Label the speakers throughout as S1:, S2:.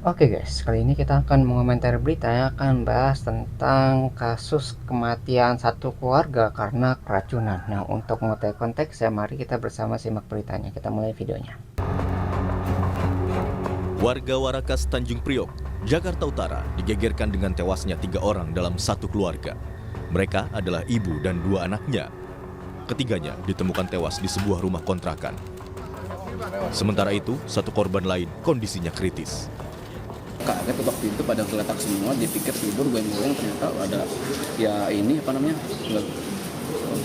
S1: Oke guys, kali ini kita akan mengomentari berita yang akan bahas tentang kasus kematian satu keluarga karena keracunan. Nah, untuk mengetahui konteksnya, mari kita bersama simak beritanya. Kita mulai videonya.
S2: Warga Warakas Tanjung Priok, Jakarta Utara digegerkan dengan tewasnya 3 orang dalam satu keluarga. Mereka adalah ibu dan 2 anaknya. Ketiganya ditemukan tewas di sebuah rumah kontrakan. Sementara itu, satu korban lain kondisinya kritis.
S3: Kaget ketok pintu pada geletak semua, dipikir tidur goyang-goyang, ternyata ada ya ini apa namanya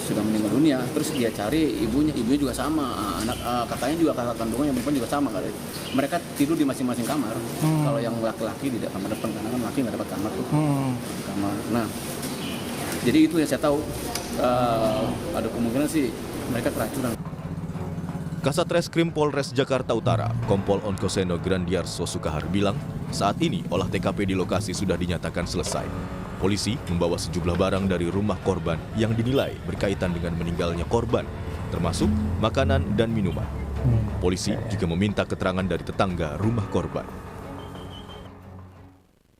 S3: sudah meninggal dunia. Terus dia cari ibunya juga sama, anak kakaknya juga, kakak kandungnya yang perempuan juga sama kali. Mereka tidur di masing-masing kamar. Kalau yang laki-laki di kamar depan, karena kan laki nggak dapat kamar tuh. Kamar. Nah, jadi itu yang saya tahu, ada kemungkinan sih mereka keracunan.
S2: Kasat Reskrim Polres Jakarta Utara, Kompol Onkoseno Grandiarso Sukahar bilang, saat ini olah TKP di lokasi sudah dinyatakan selesai. Polisi membawa sejumlah barang dari rumah korban yang dinilai berkaitan dengan meninggalnya korban, termasuk makanan dan minuman. Polisi juga meminta keterangan dari tetangga rumah korban.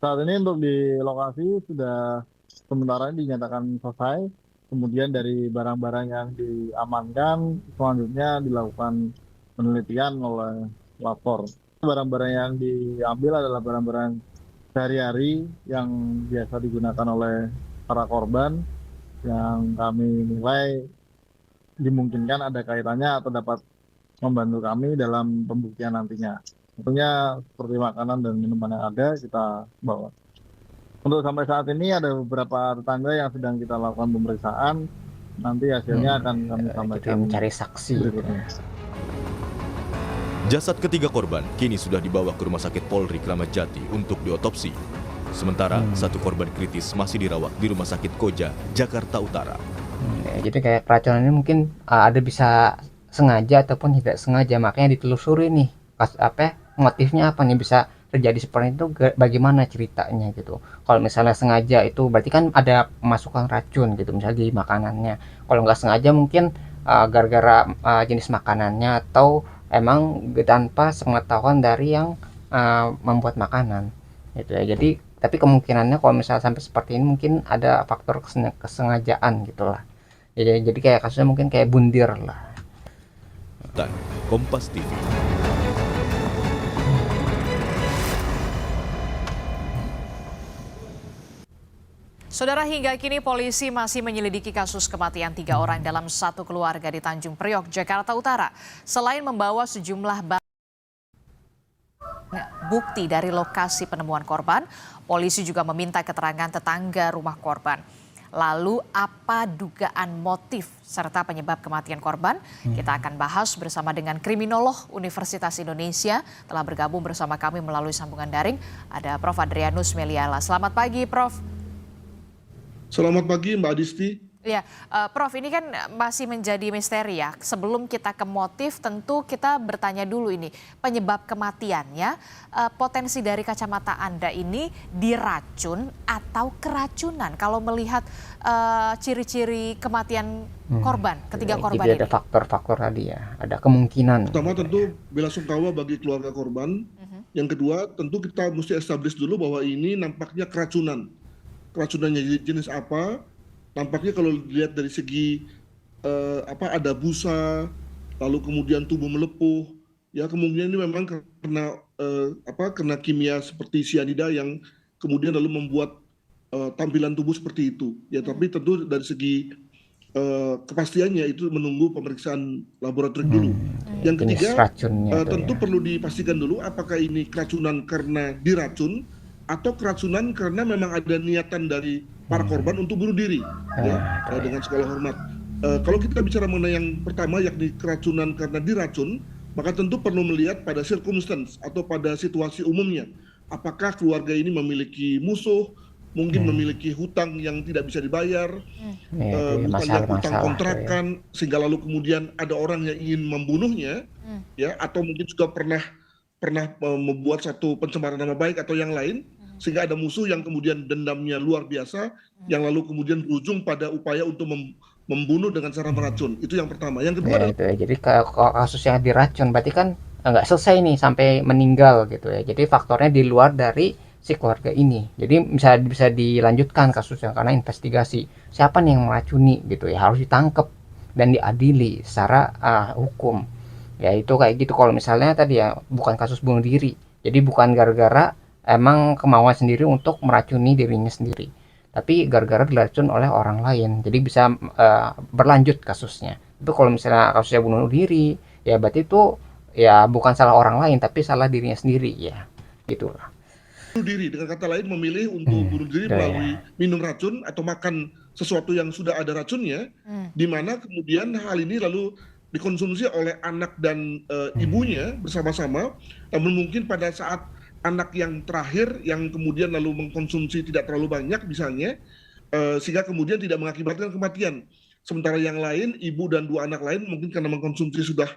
S4: Saat ini untuk di lokasi sudah sementara dinyatakan selesai. Kemudian dari barang-barang yang diamankan, selanjutnya dilakukan penelitian oleh lapor. Barang-barang yang diambil adalah barang-barang sehari-hari yang biasa digunakan oleh para korban, yang kami nilai dimungkinkan ada kaitannya atau dapat membantu kami dalam pembuktian nantinya. Tentunya seperti makanan dan minuman yang ada kita bawa. Untuk sampai saat ini ada beberapa tetangga yang sedang kita lakukan pemeriksaan. Nanti hasilnya akan kami
S1: Kita
S4: sampaikan
S1: mencari saksi.
S4: berikutnya.
S2: Jasad ketiga korban kini sudah dibawa ke Rumah Sakit Polri Kramat Jati untuk diotopsi. Sementara satu korban kritis masih dirawat di Rumah Sakit Koja, Jakarta Utara.
S1: Jadi kayak keracunan ini mungkin ada bisa sengaja ataupun tidak sengaja, makanya ditelusuri nih motifnya apa nih bisa terjadi seperti itu, bagaimana ceritanya gitu. Kalau misalnya sengaja itu berarti kan ada pemasukan racun gitu misalnya di makanannya. Kalau nggak sengaja mungkin gara-gara jenis makanannya atau emang tanpa sepengetahuan dari yang membuat makanan gitu ya. Jadi tapi kemungkinannya kalau misalnya sampai seperti ini mungkin ada faktor kesengajaan gitulah. Jadi kayak kasusnya mungkin kayak bundir lah.
S2: Dan Kompas TV.
S5: Saudara, hingga kini polisi masih menyelidiki kasus kematian 3 orang dalam satu keluarga di Tanjung Priok, Jakarta Utara. Selain membawa sejumlah bukti dari lokasi penemuan korban, polisi juga meminta keterangan tetangga rumah korban. Lalu apa dugaan motif serta penyebab kematian korban? Kita akan bahas bersama dengan kriminolog Universitas Indonesia. Telah bergabung bersama kami melalui sambungan daring. Ada Prof. Adrianus Meliala. Selamat pagi, Prof.
S6: Selamat pagi Mbak Adisti.
S5: Ya, Prof, ini kan masih menjadi misteri ya. Sebelum kita ke motif, tentu kita bertanya dulu ini penyebab kematiannya, potensi dari kacamata Anda ini diracun atau keracunan? Kalau melihat ciri-ciri kematian korban, ketiga korban
S1: Jadi
S5: ini.
S1: ada faktor-faktor tadi ya, ada kemungkinan.
S6: Pertama tentu belasungkawa bagi keluarga korban. Yang kedua tentu kita mesti establish dulu bahwa ini nampaknya keracunan. Keracunannya jenis apa? Nampaknya kalau dilihat dari segi ada busa, lalu kemudian tubuh melepuh, ya kemungkinan ini memang karena kimia seperti sianida yang kemudian lalu membuat tampilan tubuh seperti itu. Ya, tapi tentu dari segi kepastiannya itu menunggu pemeriksaan laboratorium dulu. Yang ketiga, tentu perlu dipastikan dulu apakah ini keracunan karena diracun atau keracunan karena memang ada niatan dari para korban untuk bunuh diri, dengan segala hormat. Kalau kita bicara mengenai yang pertama yakni keracunan karena diracun, maka tentu perlu melihat pada circumstance atau pada situasi umumnya. Apakah keluarga ini memiliki musuh, mungkin memiliki hutang yang tidak bisa dibayar, bukan hutang kontrakan, sehingga lalu kemudian ada orang yang ingin membunuhnya, ya, atau mungkin juga pernah membuat satu pencemaran nama baik atau yang lain, sehingga ada musuh yang kemudian dendamnya luar biasa, yang lalu kemudian berujung pada upaya untuk membunuh dengan cara meracun. Itu yang pertama. Yang kedua
S1: adalah jadi kalau kasus yang diracun berarti kan nggak selesai nih sampai meninggal gitu ya. Jadi faktornya di luar dari si keluarga ini. Jadi bisa dilanjutkan kasusnya karena investigasi siapa nih yang meracuni gitu ya, harus ditangkap dan diadili secara hukum. Ya itu kayak gitu kalau misalnya tadi ya bukan kasus bunuh diri. Jadi bukan gara-gara emang kemauan sendiri untuk meracuni dirinya sendiri, tapi gara-gara diracun oleh orang lain. Jadi bisa berlanjut kasusnya. Itu kalau misalnya kasusnya bunuh diri, ya berarti itu ya bukan salah orang lain tapi salah dirinya sendiri ya. Gitulah.
S6: Bunuh diri, dengan kata lain memilih untuk bunuh diri
S1: Udah ya.
S6: melalui minum racun atau makan sesuatu yang sudah ada racunnya, di mana kemudian hal ini lalu dikonsumsi oleh anak dan ibunya bersama-sama, namun mungkin pada saat anak yang terakhir yang kemudian lalu mengkonsumsi tidak terlalu banyak misalnya, sehingga kemudian tidak mengakibatkan kematian. Sementara yang lain, ibu dan dua anak lain mungkin karena mengkonsumsi sudah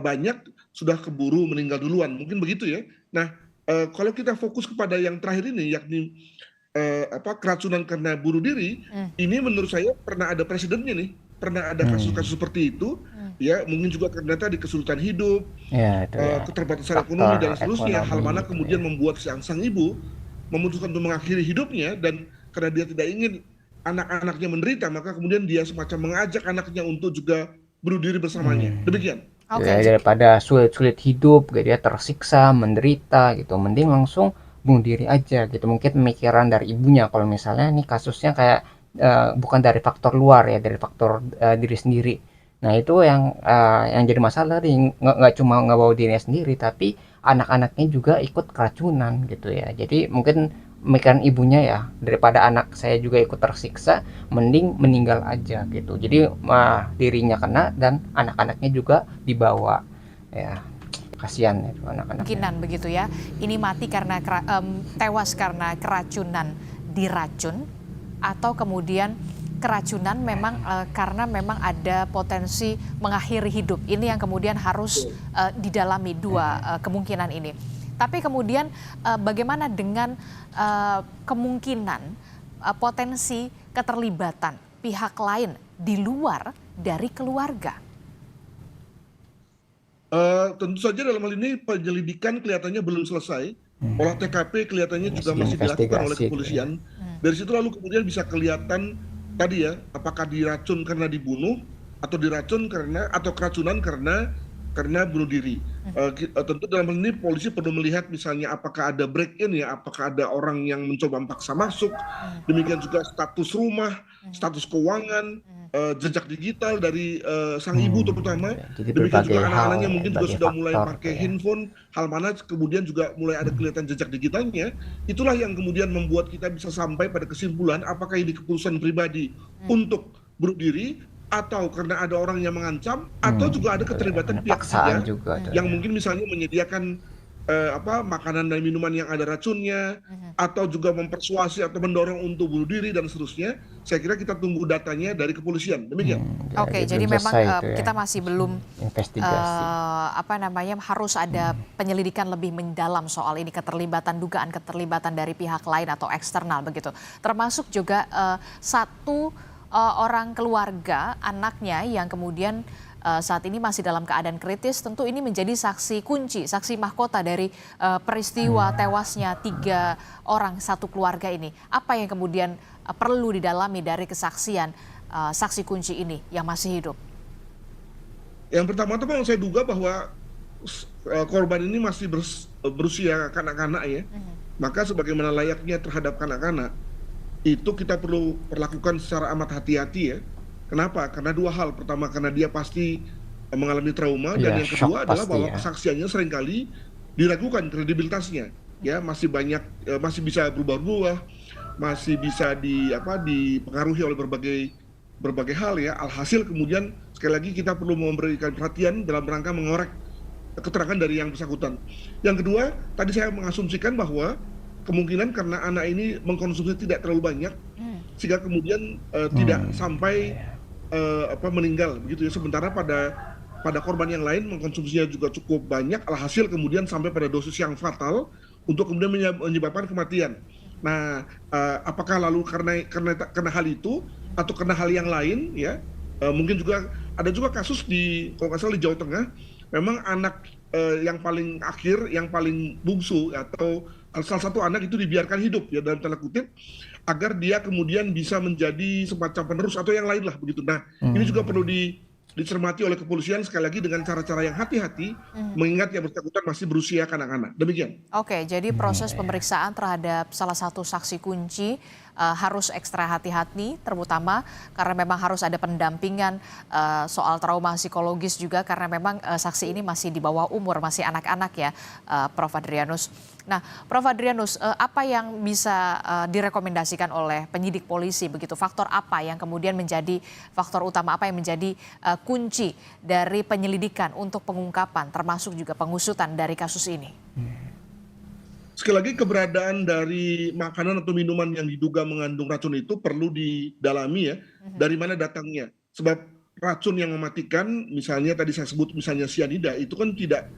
S6: banyak, sudah keburu meninggal duluan. Mungkin begitu ya. Nah, kalau kita fokus kepada yang terakhir ini, yakni keracunan karena bunuh diri, ini menurut saya pernah ada presidennya nih. Pernah ada kasus-kasus seperti itu, ya mungkin juga karena tadi kesulitan hidup,
S1: Ya itu ya.
S6: keterbatasan ekonomi dan
S1: Faktor
S6: seterusnya, hal
S1: ekonomi
S6: mana
S1: gitu
S6: kemudian
S1: ya.
S6: membuat sang ibu memutuskan untuk mengakhiri hidupnya, dan karena dia tidak ingin anak-anaknya menderita, maka kemudian dia semacam mengajak anaknya untuk juga bunuh diri bersamanya. Demikian.
S5: Oke,
S1: Ya, daripada sulit-sulit hidup gitu ya, tersiksa, menderita gitu, mending langsung bunuh diri aja gitu. Mungkin pemikiran dari ibunya kalau misalnya nih kasusnya kayak bukan dari faktor luar ya, dari faktor diri sendiri. Nah itu yang jadi masalah nih, nggak cuma ngebawa dirinya sendiri tapi anak-anaknya juga ikut keracunan gitu ya. Jadi mungkin pemikiran ibunya ya, daripada anak saya juga ikut tersiksa mending meninggal aja gitu. Jadi dirinya kena dan anak-anaknya juga dibawa ya, kasihan itu anak-anaknya.
S5: kemungkinan begitu ya. Ini mati karena tewas karena keracunan diracun, atau kemudian keracunan memang karena memang ada potensi mengakhiri hidup. Ini yang kemudian harus didalami dua kemungkinan ini. Tapi kemudian bagaimana dengan kemungkinan potensi keterlibatan pihak lain di luar dari keluarga?
S6: Tentu saja dalam hal ini penyelidikan kelihatannya belum selesai. Olah TKP kelihatannya juga masih dilakukan oleh
S1: Investigasi gitu ya.
S6: kepolisian. Dari situ lalu kemudian bisa kelihatan tadi ya, apakah diracun karena dibunuh atau diracun karena atau keracunan karena bunuh diri. Tentu dalam hal ini polisi perlu melihat misalnya apakah ada break in ya, apakah ada orang yang mencoba paksa masuk, demikian juga status rumah, status keuangan, jejak digital dari sang ibu terutama,
S1: Jadi
S6: demikian
S1: berbagai
S6: juga
S1: hal
S6: anak-anaknya
S1: ya,
S6: mungkin juga
S1: berbagai
S6: sudah mulai
S1: faktor
S6: pakai
S1: ya.
S6: handphone, hal mana kemudian juga mulai ada kelihatan jejak digitalnya. Itulah yang kemudian membuat kita bisa sampai pada kesimpulan apakah ini keputusan pribadi untuk bunuh diri, atau karena ada orang yang mengancam, atau juga ada keterlibatan pihak
S1: Paksaan
S6: ketiga
S1: juga tuh
S6: yang
S1: ya.
S6: mungkin misalnya menyediakan makanan dan minuman yang ada racunnya, atau juga mempersuasi atau mendorong untuk bunuh diri dan seterusnya. Saya kira kita tunggu datanya dari kepolisian. Demikian.
S5: Oke, jadi
S1: belum
S5: memang
S1: selesai itu ya,
S5: kita masih belum
S1: investigasi.
S5: harus ada penyelidikan lebih mendalam soal ini, dugaan keterlibatan dari pihak lain atau eksternal begitu. Termasuk juga satu orang keluarga anaknya yang kemudian saat ini masih dalam keadaan kritis. Tentu ini menjadi saksi kunci, saksi mahkota dari peristiwa tewasnya 3 orang satu keluarga ini. Apa yang kemudian perlu didalami dari kesaksian saksi kunci ini yang masih hidup?
S6: Yang pertama-tama yang saya duga bahwa korban ini masih berusia kanak-kanak ya. Maka sebagaimana layaknya terhadap kanak-kanak, itu kita perlu perlakukan secara amat hati-hati ya. Kenapa? Karena 2 hal. Pertama, karena dia pasti mengalami trauma, dan
S1: Ya,
S6: yang
S1: shock
S6: kedua adalah
S1: pasti
S6: bahwa
S1: ya.
S6: kesaksiannya seringkali diragukan kredibilitasnya. Ya, masih banyak masih bisa berubah-ubah, masih bisa dipengaruhi oleh berbagai hal ya. Alhasil kemudian sekali lagi kita perlu memberikan perhatian dalam rangka mengorek keterangan dari yang bersangkutan. Yang kedua, tadi saya mengasumsikan bahwa kemungkinan karena anak ini mengkonsumsi tidak terlalu banyak, sehingga kemudian tidak sampai meninggal begitu ya. Sementara pada korban yang lain mengkonsumsinya juga cukup banyak, alhasil kemudian sampai pada dosis yang fatal untuk kemudian menyebabkan kematian. Nah, apakah lalu karena hal itu atau karena hal yang lain ya? Mungkin juga ada juga kasus kalau nggak salah di Jawa Tengah, memang anak yang paling akhir, yang paling bungsu atau salah satu anak itu dibiarkan hidup ya dalam tanda kutip agar dia kemudian bisa menjadi semacam penerus atau yang lain lah begitu. Nah, ini juga perlu dicermati oleh kepolisian sekali lagi dengan cara-cara yang hati-hati mengingat yang bersangkutan masih berusia kanak-kanak. Demikian.
S5: Oke, jadi proses pemeriksaan terhadap salah satu saksi kunci harus ekstra hati-hati, terutama karena memang harus ada pendampingan soal trauma psikologis juga karena memang saksi ini masih di bawah umur, masih anak-anak ya, Prof. Adrianus. Nah, Prof. Adrianus, apa yang bisa direkomendasikan oleh penyidik polisi begitu? Faktor apa yang kemudian menjadi faktor utama, apa yang menjadi kunci dari penyelidikan untuk pengungkapan, termasuk juga pengusutan dari kasus ini?
S6: Sekali lagi keberadaan dari makanan atau minuman yang diduga mengandung racun itu perlu didalami ya, dari mana datangnya. Sebab racun yang mematikan, misalnya tadi saya sebut misalnya cyanida, itu kan tidak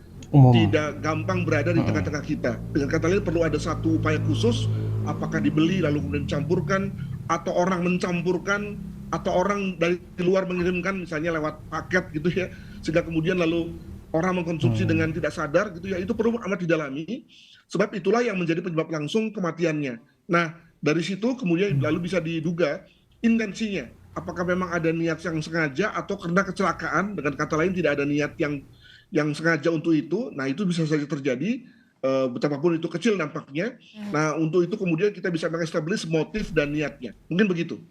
S6: gampang berada di tengah-tengah kita. Dengan kata lain perlu ada satu upaya khusus, apakah dibeli lalu kemudian dicampurkan, atau orang mencampurkan, atau orang dari luar mengirimkan misalnya lewat paket gitu ya, sehingga kemudian lalu orang mengkonsumsi dengan tidak sadar gitu ya, itu perlu amat didalami. Sebab itulah yang menjadi penyebab langsung kematiannya. Nah, dari situ kemudian lalu bisa diduga intensinya. Apakah memang ada niat yang sengaja atau karena kecelakaan, dengan kata lain tidak ada niat yang sengaja untuk itu. Nah, itu bisa saja terjadi, betapapun itu kecil nampaknya. Nah, untuk itu kemudian kita bisa mengestablish motif dan niatnya. Mungkin begitu.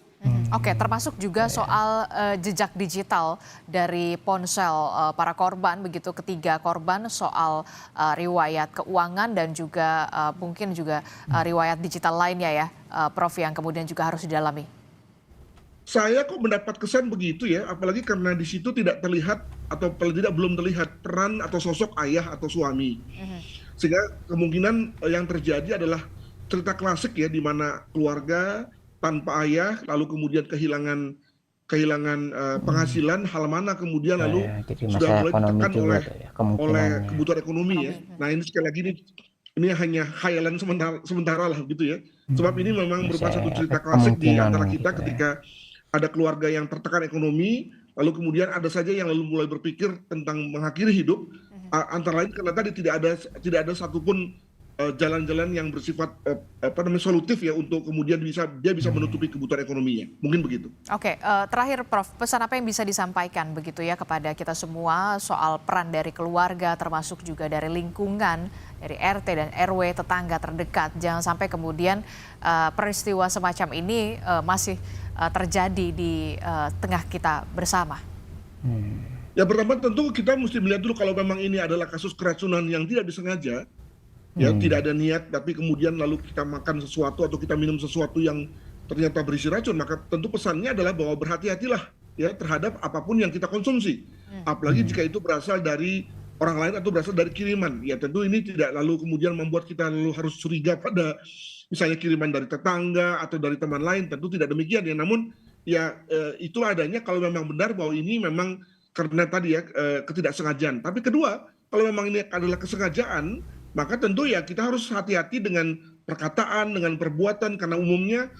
S5: Oke, termasuk juga soal jejak digital dari ponsel para korban, begitu ketiga korban, soal riwayat keuangan dan juga mungkin juga riwayat digital lainnya ya, Prof, yang kemudian juga harus didalami.
S6: Saya kok mendapat kesan begitu ya, apalagi karena di situ tidak terlihat atau paling tidak belum terlihat peran atau sosok ayah atau suami. Sehingga kemungkinan yang terjadi adalah cerita klasik ya, di mana keluarga tanpa ayah, lalu kemudian kehilangan penghasilan, hal mana kemudian lalu sudah mulai ditekan oleh kebutuhan ekonomi ya. Nah, ini sekali lagi ini hanya khayalan sementara lah gitu ya. Sebab ini memang merupakan satu cerita klasik di antara kita ketika ada keluarga yang tertekan ekonomi, lalu kemudian ada saja yang lalu mulai berpikir tentang mengakhiri hidup, antara lain karena tadi tidak ada satupun jalan-jalan yang bersifat solutif ya untuk kemudian dia bisa menutupi kebutuhan ekonominya. Mungkin begitu.
S5: Oke, terakhir Prof, pesan apa yang bisa disampaikan begitu ya kepada kita semua soal peran dari keluarga termasuk juga dari lingkungan, dari RT dan RW, tetangga terdekat. Jangan sampai kemudian peristiwa semacam ini masih terjadi di tengah kita bersama.
S6: Ya, pertama tentu kita mesti melihat dulu kalau memang ini adalah kasus keracunan yang tidak disengaja, ya tidak ada niat, tapi kemudian lalu kita makan sesuatu atau kita minum sesuatu yang ternyata berisi racun, maka tentu pesannya adalah bahwa berhati-hatilah ya terhadap apapun yang kita konsumsi, apalagi jika itu berasal dari orang lain atau berasal dari kiriman. Ya tentu ini tidak lalu kemudian membuat kita lalu harus curiga pada misalnya kiriman dari tetangga atau dari teman lain, tentu tidak demikian ya. Namun ya itulah adanya kalau memang benar bahwa ini memang karena tadi ya ketidaksengajaan. Tapi kedua, kalau memang ini adalah kesengajaan, maka tentu ya kita harus hati-hati dengan perkataan, dengan perbuatan, karena umumnya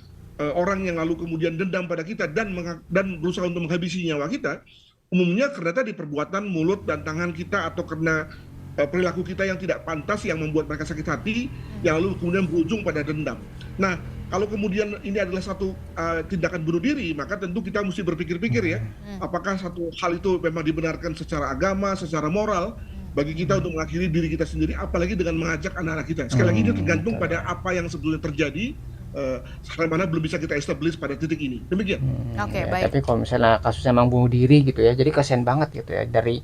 S6: orang yang lalu kemudian dendam pada kita dan berusaha untuk menghabisi nyawa kita, umumnya karena tadi perbuatan mulut dan tangan kita atau karena perilaku kita yang tidak pantas yang membuat mereka sakit hati, yang lalu kemudian berujung pada dendam. Nah, kalau kemudian ini adalah satu tindakan bunuh diri, maka tentu kita mesti berpikir-pikir ya, apakah satu hal itu memang dibenarkan secara agama, secara moral, bagi kita untuk mengakhiri diri kita sendiri, apalagi dengan mengajak anak-anak kita. Sekali lagi ini tergantung pada apa yang sebetulnya terjadi, sampai mana belum bisa kita establish pada titik ini. Demikian.
S5: Oke,
S1: Ya,
S5: baik.
S1: tapi kalau misalnya kasusnya emang bunuh diri gitu ya, jadi kasihan banget gitu ya dari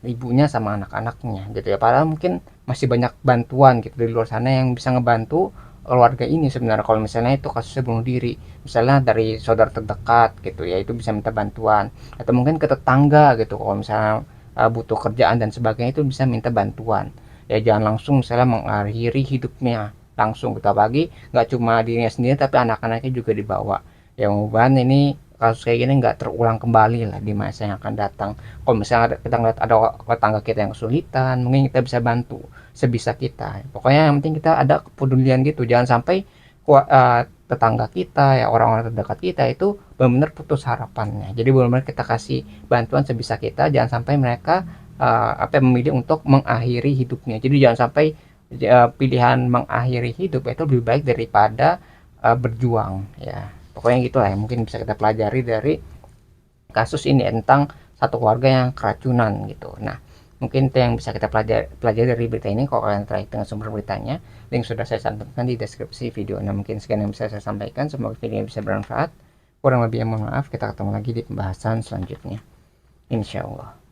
S1: ibunya sama anak-anaknya gitu ya. Padahal mungkin masih banyak bantuan gitu di luar sana yang bisa ngebantu keluarga ini sebenarnya. Kalau misalnya itu kasusnya bunuh diri, misalnya dari saudara terdekat gitu ya, itu bisa minta bantuan, atau mungkin ke tetangga gitu. Kalau misalnya butuh kerjaan dan sebagainya itu bisa minta bantuan. Ya jangan langsung misalnya mengakhiri hidupnya langsung gitu, apalagi nggak cuma dirinya sendiri tapi anak-anaknya juga dibawa. Ya mudah-mudahan ini kasus kayak gini nggak terulang kembali lah di masa yang akan datang. Kalau misalnya kita ngeliat ada tetangga kita yang kesulitan, mungkin kita bisa bantu sebisa kita. Pokoknya yang penting kita ada kepedulian gitu, jangan sampai tetangga kita ya, orang-orang terdekat kita itu benar-benar putus harapannya. Jadi benar-benar kita kasih bantuan sebisa kita, jangan sampai mereka memilih untuk mengakhiri hidupnya. Jadi jangan sampai pilihan mengakhiri hidup itu lebih baik daripada berjuang ya. Pokoknya gitulah yang mungkin bisa kita pelajari dari kasus ini tentang satu keluarga yang keracunan gitu. Nah, mungkin itu yang bisa kita pelajari dari berita ini. Kalau kalian tertarik dengan sumber beritanya, link sudah saya cantumkan di deskripsi video. Nah, mungkin sekian yang bisa saya sampaikan. Semoga video bisa bermanfaat. Kurang lebih mohon maaf. Kita ketemu lagi di pembahasan selanjutnya. Insya Allah.